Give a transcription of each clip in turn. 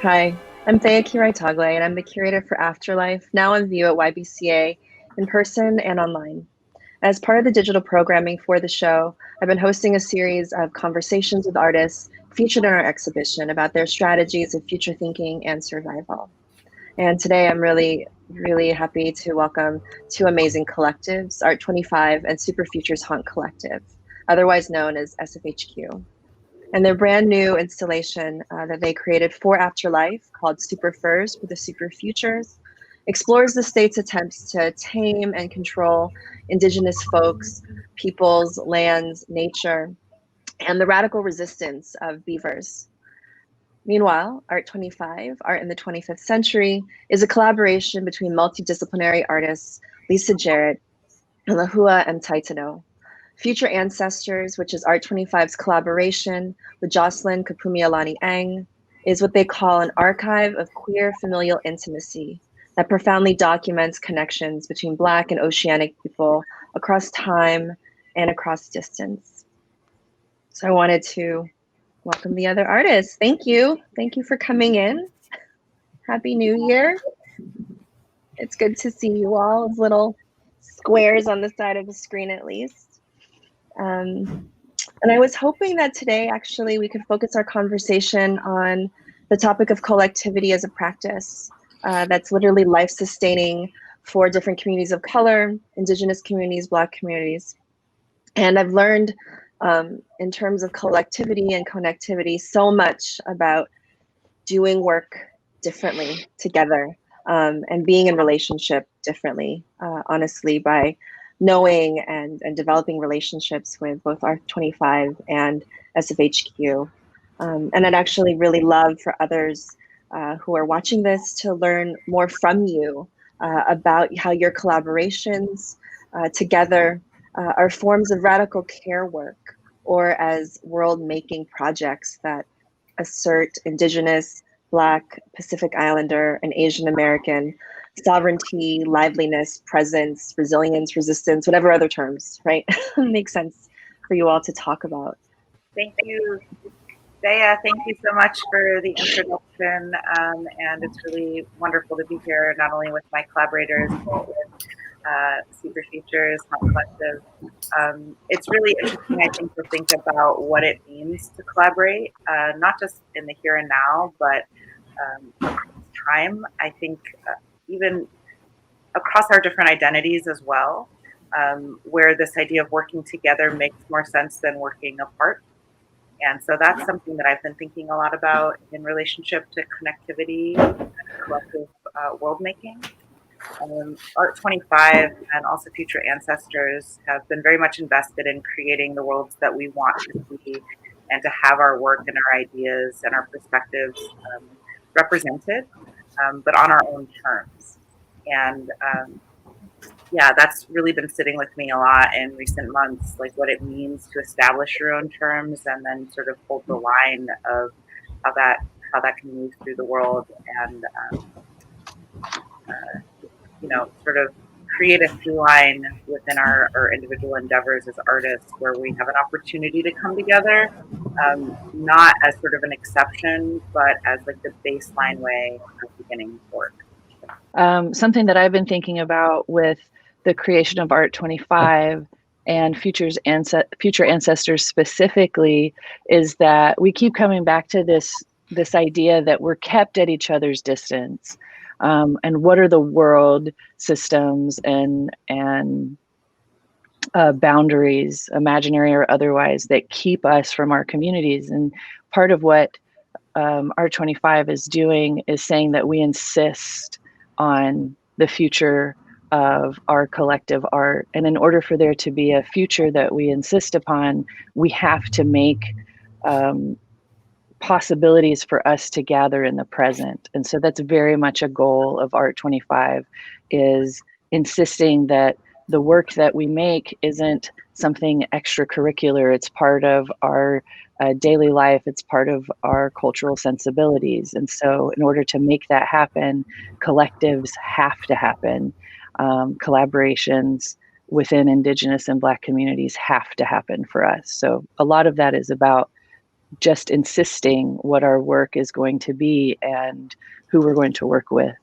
Hi, I'm Thea Quiray Tagle, and I'm the curator for Afterlife, now on view at YBCA, in person and online. As part of the digital programming for the show, I've been hosting a series of conversations with artists featured in our exhibition about their strategies of future thinking and survival. And today I'm really happy to welcome two amazing collectives, Art 25 and Super Futures Haunt Collective, otherwise known as SFHQ. And their brand new installation that they created for Afterlife, called Super Furs for the Super Futures, explores the state's attempts to tame and control indigenous folks, peoples, lands, nature, and the radical resistance of beavers. Meanwhile, Art 25, Art in the 25th Century, is a collaboration between multidisciplinary artists Lisa Jarrett and Lahua M. Taitano. Future Ancestors, which is Art 25's collaboration with Jocelyn Kapumialani Ang, is what they call an archive of queer familial intimacy that profoundly documents connections between Black and Oceanic people across time and across distance. So I wanted to welcome the other artists. Thank you. Thank you for coming in. Happy New Year. It's good to see you all as little squares on the side of the screen at least. And I was hoping that today, actually, we could focus our conversation on the topic of collectivity as a practice that's literally life-sustaining for different communities of color, Indigenous communities, Black communities. And I've learned in terms of collectivity and connectivity so much about doing work differently together and being in relationship differently, honestly, by knowing and developing relationships with both R25 and SFHQ. And I'd actually really love for others who are watching this to learn more from you about how your collaborations together are forms of radical care work or as world-making projects that assert Indigenous, Black, Pacific Islander, and Asian American sovereignty, liveliness, presence, resilience, resistance, whatever other terms, right? Makes sense for you all to talk about. Thank you, Thea. Thank you so much for the introduction. And it's really wonderful to be here, not only with my collaborators, but with Super Futures Haunt Qollective. It's really interesting, I think, to think about what it means to collaborate, not just in the here and now, but across time. I think even across our different identities as well, where this idea of working together makes more sense than working apart. And so that's something that I've been thinking a lot about in relationship to connectivity and collective world making. Art 25 and also Future Ancestors have been very much invested in creating the worlds that we want to see and to have our work and our ideas and our perspectives represented, but on our own terms. And yeah, that's really been sitting with me a lot in recent months, like what it means to establish your own terms and then sort of hold the line of how that can move through the world and sort of create a through line within our individual endeavors as artists where we have an opportunity to come together, not as sort of an exception, but as like the baseline way of beginning work. Something that I've been thinking about with the creation of Art 25 and Future Ancestors specifically is that we keep coming back to this idea that we're kept at each other's distance. And what are the world systems and boundaries, imaginary or otherwise, that keep us from our communities? And part of what Art 25 is doing is saying that we insist on the future of our collective art. And in order for there to be a future that we insist upon, we have to make possibilities for us to gather in the present. And so that's very much a goal of Art 25, is insisting that the work that we make isn't something extracurricular. It's part of our daily life. It's part of our cultural sensibilities. And so in order to make that happen, collectives have to happen. Collaborations within Indigenous and Black communities have to happen for us. So a lot of that is about just insisting what our work is going to be and who we're going to work with.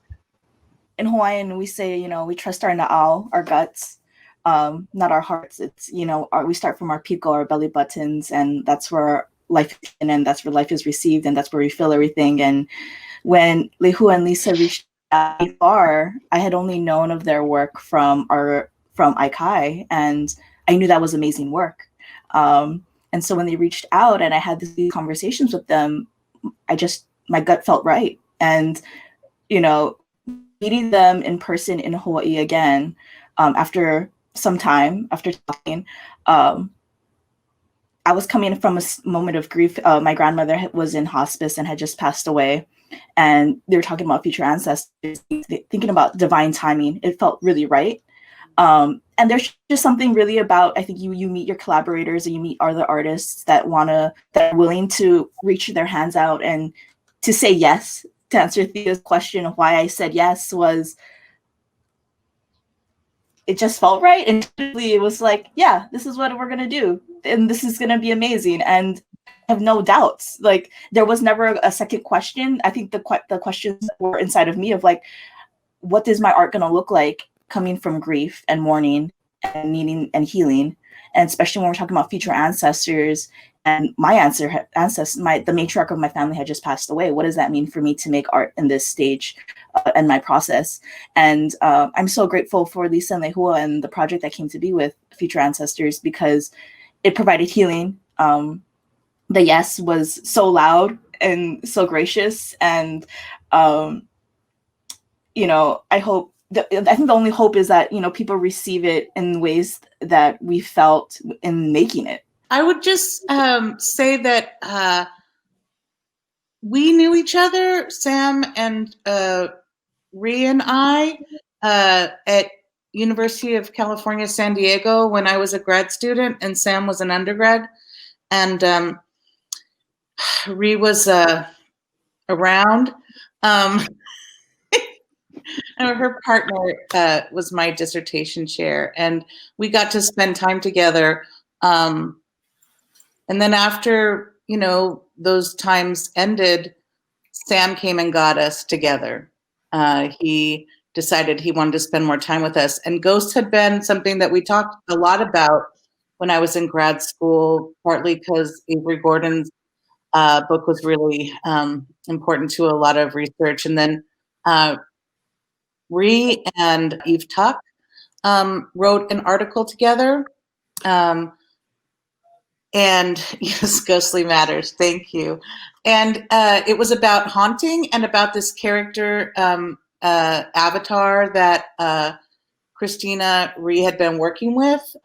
In Hawaiian, we say, you know, we trust our na'au, our guts, not our hearts. It's, you know, we start from our piko, our belly buttons, and that's where life is in, and that's where life is received, and that's where we feel everything. And when Lehua and Lisa reached out far, I had only known of their work from Aikai, and I knew that was amazing work. And so when they reached out and I had these conversations with them, my gut felt right. And, you know, meeting them in person in Hawaii again, after some time, after talking, I was coming from a moment of grief. My grandmother was in hospice and had just passed away. And they were talking about future ancestors, thinking about divine timing. It felt really right. And there's just something really about, I think you meet your collaborators and you meet other artists that are willing to reach their hands out and to say yes. To answer Thea's question of why I said yes was, it just felt right. And it was like, yeah, this is what we're going to do. And this is going to be amazing. And I have no doubts. Like, there was never a second question. I think the questions were inside of me of like, what is my art going to look like coming from grief and mourning and needing and healing? And especially when we're talking about future ancestors, and my the matriarch of my family had just passed away. What does that mean for me to make art in this stage and my process? And I'm so grateful for Lisa and Lehua and the project that came to be with Future Ancestors, because it provided healing. The yes was so loud and so gracious. And, you know, I think the only hope is that, you know, people receive it in ways that we felt in making it. I would just say that we knew each other, Sam and Rhea and I, at University of California, San Diego, when I was a grad student and Sam was an undergrad. And Rhea was around. And her partner was my dissertation chair, and we got to spend time together. And then after, you know, those times ended, Sam came and got us together. He decided he wanted to spend more time with us. And ghosts had been something that we talked a lot about when I was in grad school, partly because Avery Gordon's book was really important to a lot of research. And then Ree and Eve Tuck wrote an article together. And yes, Ghostly Matters, thank you. And it was about haunting and about this character avatar that Christina Rhee had been working with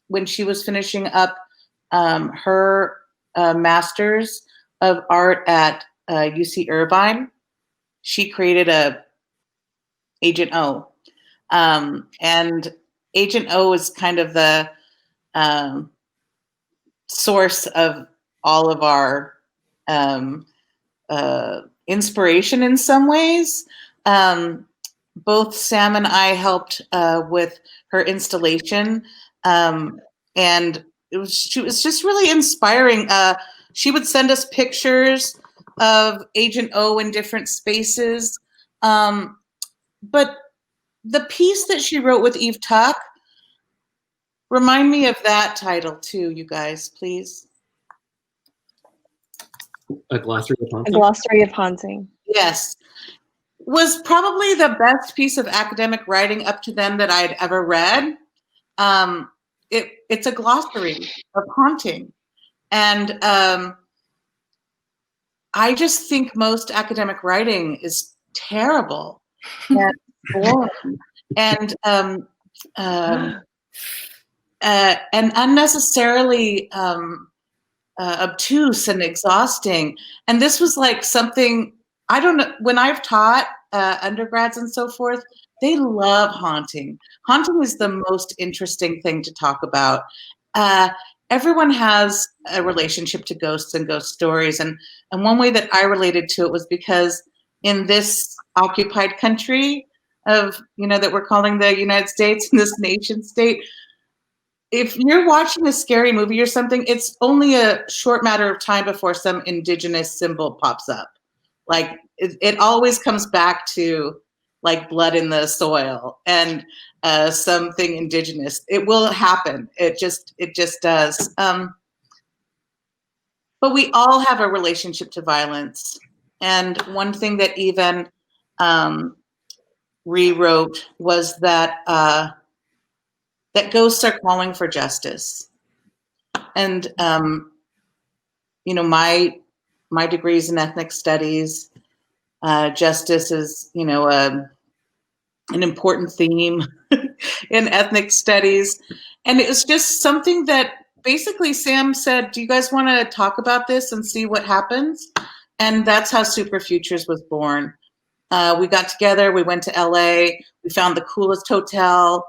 when she was finishing up her master's of art at UC Irvine. She created Agent O. And Agent O is kind of the source of all of our inspiration in some ways. Both Sam and I helped with her installation, and she was just really inspiring. She would send us pictures of Agent O in different spaces, but the piece that she wrote with Eve Tuck, remind me of that title too, you guys, please. A Glossary of Haunting? A Glossary of Haunting. Yes. Was probably the best piece of academic writing up to then that I'd ever read. It's a glossary of haunting. And I just think most academic writing is terrible and boring and unnecessarily obtuse and exhausting. And this was like something, I don't know, when I've taught undergrads and so forth, they love haunting. Haunting is the most interesting thing to talk about. Everyone has a relationship to ghosts and ghost stories. And one way that I related to it was because in this occupied country of, you know, that we're calling the United States, in this nation state, if you're watching a scary movie or something, it's only a short matter of time before some indigenous symbol pops up. Like it always comes back to like blood in the soil and something indigenous. It will happen. It just does. But we all have a relationship to violence. And one thing that even rewrote was that that ghosts are calling for justice. And you know, my degree is in ethnic studies. Justice is, you know, an important theme in ethnic studies. And it was just something that basically Sam said, do you guys want to talk about this and see what happens? And that's how Super Futures was born. We got together, we went to LA, we found the coolest hotel,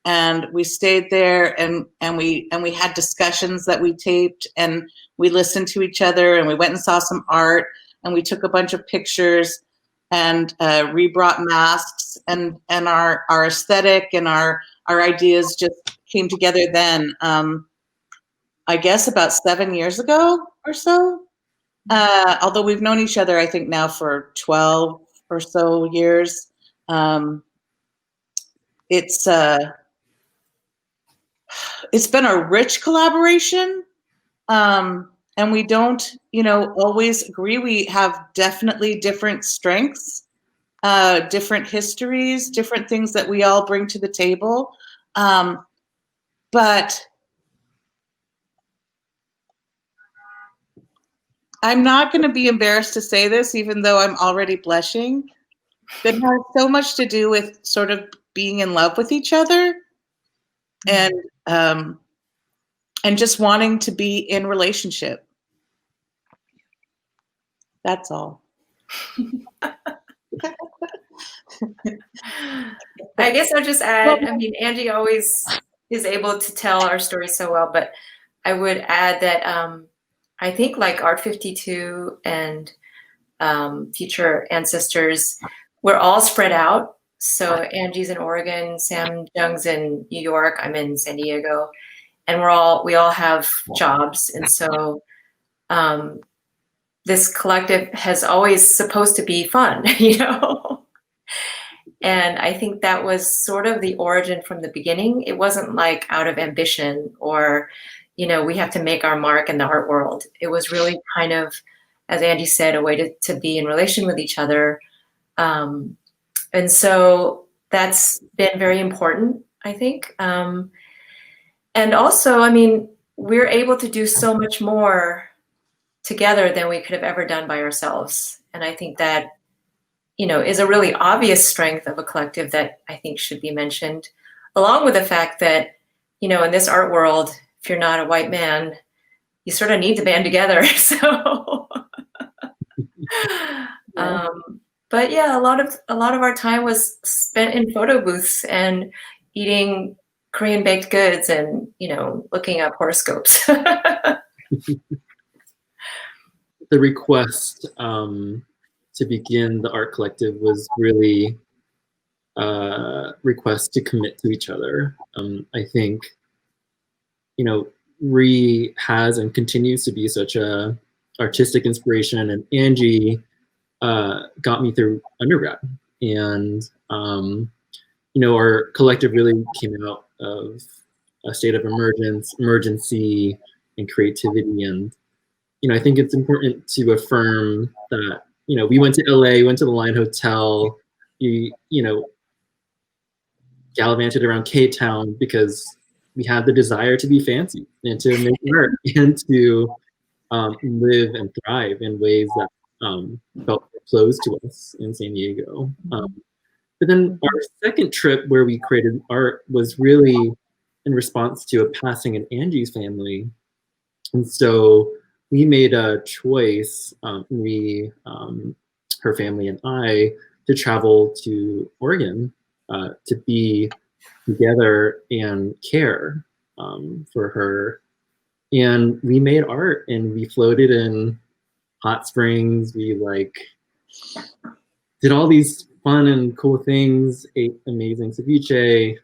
and we stayed there, and we had discussions that we taped, and we listened to each other, and we went and saw some art, and we took a bunch of pictures, and re-brought masks, and our aesthetic and our ideas just came together then. I guess about 7 years ago or so. Although we've known each other, I think now for 12 or so years. It's been a rich collaboration, and we don't, you know, always agree. We have definitely different strengths, different histories, different things that we all bring to the table. But I'm not going to be embarrassed to say this, even though I'm already blushing. That has so much to do with sort of being in love with each other, and just wanting to be in relationship. That's all. I guess I'll just add, I mean, Angie always is able to tell our story so well, but I would add that I think like Art 52 and Future Ancestors, we're all spread out. So Angie's in Oregon, Sam Jung's in New York, I'm in San Diego, and we all have jobs. And so this collective has always supposed to be fun, you know? And I think that was sort of the origin from the beginning. It wasn't like out of ambition or, you know, we have to make our mark in the art world. It was really kind of, as Angie said, a way to be in relation with each other. And so that's been very important, I think. And also, I mean, we're able to do so much more together than we could have ever done by ourselves. And I think that, you know, is a really obvious strength of a collective that I think should be mentioned, along with the fact that, you know, in this art world, if you're not a white man, you sort of need to band together. So, but yeah, a lot of our time was spent in photo booths and eating Korean baked goods and, you know, looking up horoscopes. The request to begin the art collective was really a request to commit to each other. I think, you know, Ree has and continues to be such a artistic inspiration, and Angie got me through undergrad. And, you know, our collective really came out of a state of emergency and creativity. And, you know, I think it's important to affirm that, you know, we went to LA, went to the Line Hotel, you know, gallivanted around K-Town because we had the desire to be fancy and to make art and to live and thrive in ways that felt close to us in San Diego. But then our second trip where we created art was really in response to a passing in Angie's family. And so we made a choice, her family and I, to travel to Oregon to be together and care for her. And we made art and we floated in hot springs. We like did all these fun and cool things, ate amazing ceviche.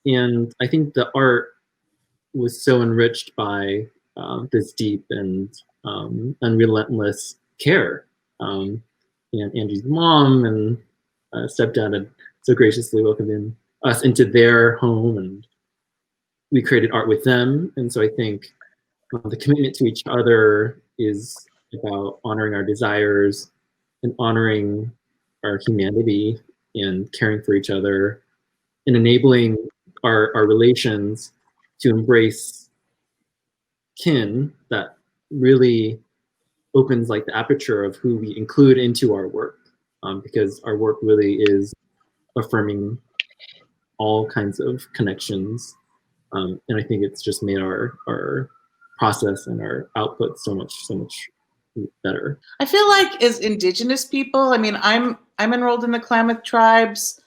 And I think the art was so enriched by this deep and unrelentless care. And Angie's mom and stepdad had so graciously welcomed us into their home, and we created art with them. And so I think the commitment to each other is about honoring our desires and honoring our humanity and caring for each other and enabling our relations to embrace kin that really opens like the aperture of who we include into our work, because our work really is affirming all kinds of connections, and I think it's just made our process and our output so much better. I feel like as Indigenous people, I mean, I'm enrolled in the Klamath tribes.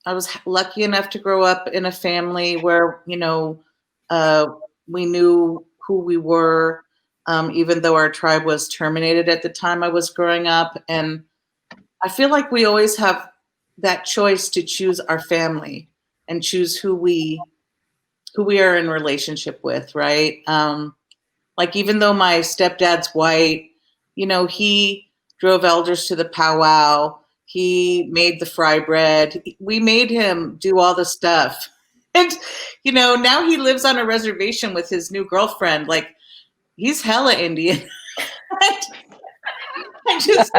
I was lucky enough to grow up in a family where, you know, we knew who we were, even though our tribe was terminated at the time I was growing up. And I feel like we always have that choice to choose our family and choose who we are in relationship with, right? Like, even though my stepdad's white, you know, he drove elders to the powwow. He made the fry bread. We made him do all the stuff. And, you know, now he lives on a reservation with his new girlfriend. Like, he's hella Indian. I just,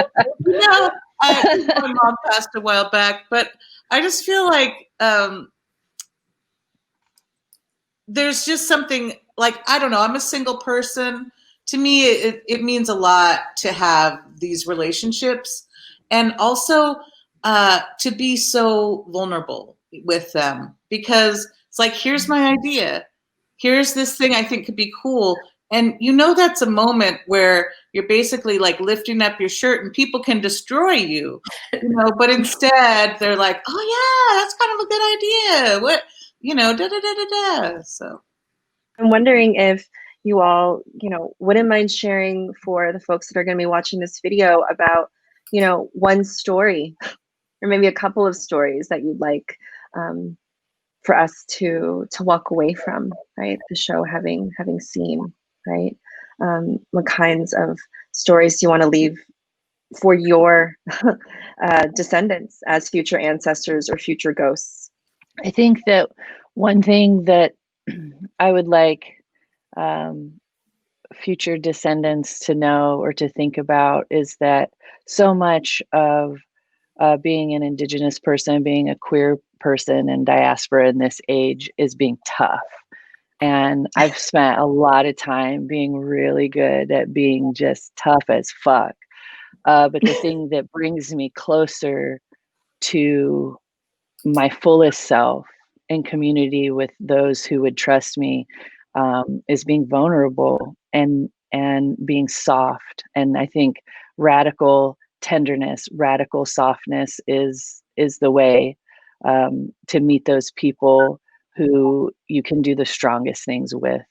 you know, my mom passed a while back, but I just feel like there's just something, like, I don't know, I'm a single person. To me, it means a lot to have these relationships, and also to be so vulnerable with them, because it's like, here's my idea. Here's this thing I think could be cool. And you know, that's a moment where you're basically like lifting up your shirt and people can destroy you, you know, but instead they're like, oh yeah, that's kind of a good idea. What, you know, da da da da da. So I'm wondering if you all, you know, wouldn't mind sharing for the folks that are going to be watching this video about, you know, one story or maybe a couple of stories that you'd like for us to walk away from, right? The show having seen, right? What kinds of stories do you want to leave for your descendants as future ancestors or future ghosts? I think that one thing that I would like future descendants to know or to think about is that so much of being an Indigenous person, being a queer person in diaspora in this age is being tough. And I've spent a lot of time being really good at being just tough as fuck. But the thing that brings me closer to my fullest self in community with those who would trust me is being vulnerable and being soft. And I think radical tenderness, radical softness is the way to meet those people who you can do the strongest things with.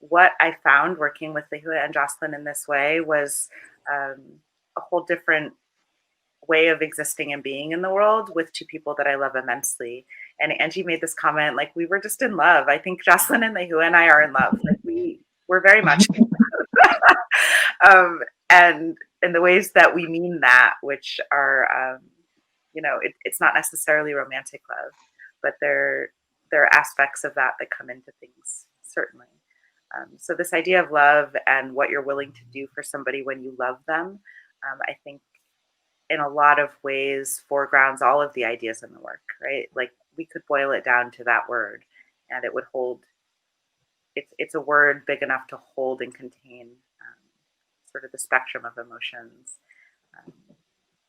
What I found working with Lehua and Jocelyn in this way was a whole different way of existing and being in the world with two people that I love immensely. And Angie made this comment, like, we were just in love. I think Jocelyn and Lehua and I are in love. Like, we're very much in love. And in the ways that we mean that, which are, you know, it's not necessarily romantic love, but there are aspects of that come into things, certainly. So this idea of love and what you're willing to do for somebody when you love them, I think in a lot of ways foregrounds all of the ideas in the work, right? Like, we could boil it down to that word and it would hold, it's a word big enough to hold and contain sort of the spectrum of emotions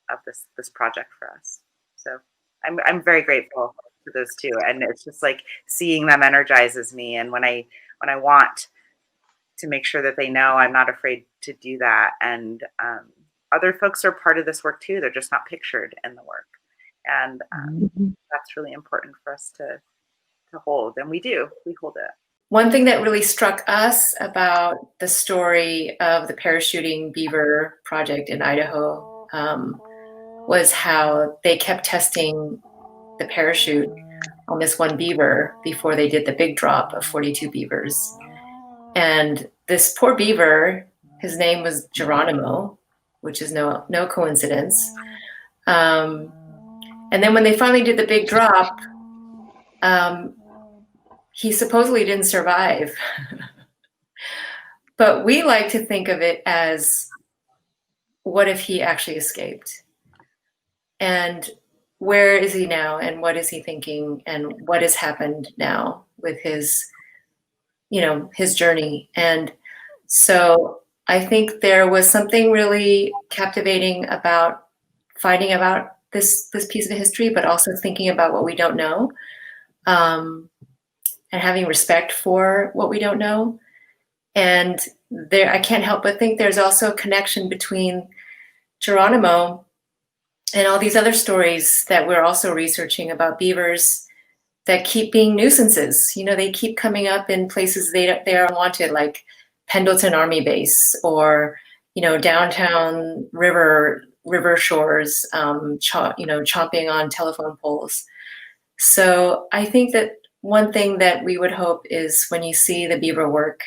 of this project for us. So I'm very grateful for those two. And it's just like seeing them energizes me. And when I want to make sure that they know I'm not afraid to do that. And other folks are part of this work too. They're just not pictured in the work. And that's really important for us to hold. And we hold it. One thing that really struck us about the story of the parachuting beaver project in Idaho was how they kept testing the parachute on this one beaver before they did the big drop of 42 beavers. And this poor beaver, his name was Geronimo, which is no coincidence. And then when they finally did the big drop, he supposedly didn't survive. But we like to think of it as, what if he actually escaped? And where is he now? And what is he thinking? And what has happened now with his, his journey? And so I think there was something really captivating about fighting about this piece of history, but also thinking about what we don't know, and having respect for what we don't know. And there, I can't help but think there's also a connection between Geronimo and all these other stories that we're also researching about beavers that keep being nuisances. They keep coming up in places they are wanted, like Pendleton Army Base, or downtown river shores, chomping on telephone poles. So I think that one thing that we would hope is, when you see the beaver work,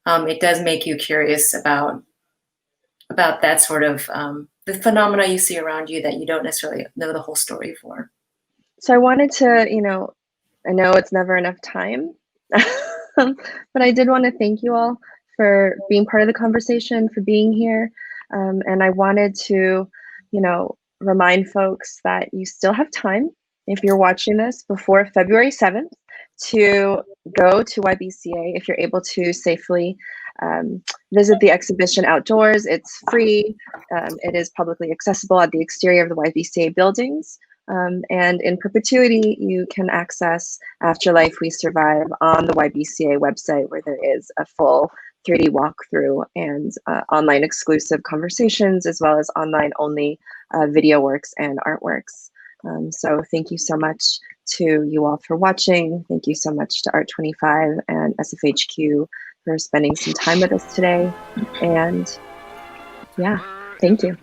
it does make you curious about that sort of the phenomena you see around you that you don't necessarily know the whole story for. So I wanted to, I know it's never enough time, but I did want to thank you all for being part of the conversation, for being here. And I wanted to, remind folks that you still have time, if you're watching this before February 7th, to go to YBCA if you're able to safely visit the exhibition outdoors. It's free. It is publicly accessible at the exterior of the YBCA buildings. And in perpetuity, you can access Afterlife We Survive on the YBCA website, where there is a full 3D walkthrough and online exclusive conversations, as well as online only video works and artworks. So thank you so much to you all for watching. Thank you so much to Art25 and SFHQ for spending some time with us today. And yeah, thank you.